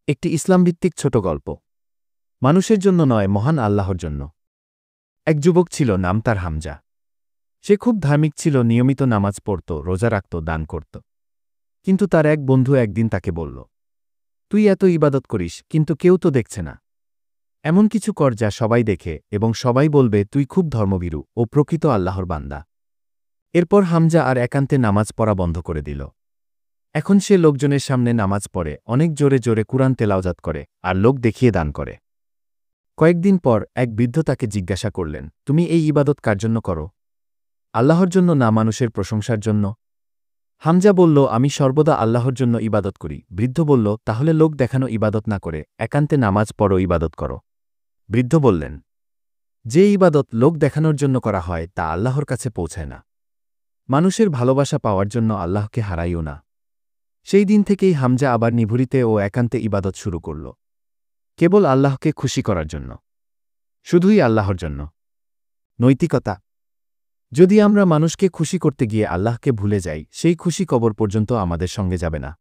একটি ইসলামভিত্তিক ছোট গল্প। মানুষের জন্য নয়, মহান আল্লাহর জন্য। এক যুবক ছিল, নাম তার হামজা। সে খুব ধার্মিক ছিল, নিয়মিত নামাজ পড়ত, রোজা রাখত, দান করত। কিন্তু তার এক বন্ধু একদিন তাকে বলল, তুই এত ইবাদত করিস, কিন্তু কেউ তো দেখছে না। এমন কিছু কর যা সবাই দেখে এবং সবাই বলবে তুই খুব ধর্মভীরু ও প্রকৃত আল্লাহর বান্দা। এরপর হামজা আর একান্তে নামাজ পড়া বন্ধ করে দিল। এখন সে লোকজনের সামনে নামাজ পড়ে, অনেক জোরে জোরে কুরআন তেলাওয়াত করে, আর লোক দেখিয়ে দান করে। কয়েকদিন পর এক বৃদ্ধ তাকে জিজ্ঞাসা করলেন, তুমি এই ইবাদত কার জন্য করো? আল্লাহর জন্য না মানুষের প্রশংসার জন্য? হামজা বলল, আমি সর্বদা আল্লাহর জন্য ইবাদত করি। বৃদ্ধ বলল, তাহলে লোক দেখানো ইবাদত না করে একান্তে নামাজ পড়ো, ইবাদত করো। বৃদ্ধ বললেন, যে ইবাদত লোক দেখানোর জন্য করা হয় তা আল্লাহর কাছে পৌঁছায় না। মানুষের ভালোবাসা পাওয়ার জন্য আল্লাহকে হারাইও না। সেই দিন থেকেই হামজা আবার নিভৃতে ও একান্তে ইবাদত শুরু করল, কেবল আল্লাহকে খুশি করার জন্য, শুধুই আল্লাহর জন্য। নৈতিকতা: যদি আমরা মানুষকে খুশি করতে গিয়ে আল্লাহকে ভুলে যাই, সেই খুশি কবর পর্যন্ত আমাদের সঙ্গে যাবে না।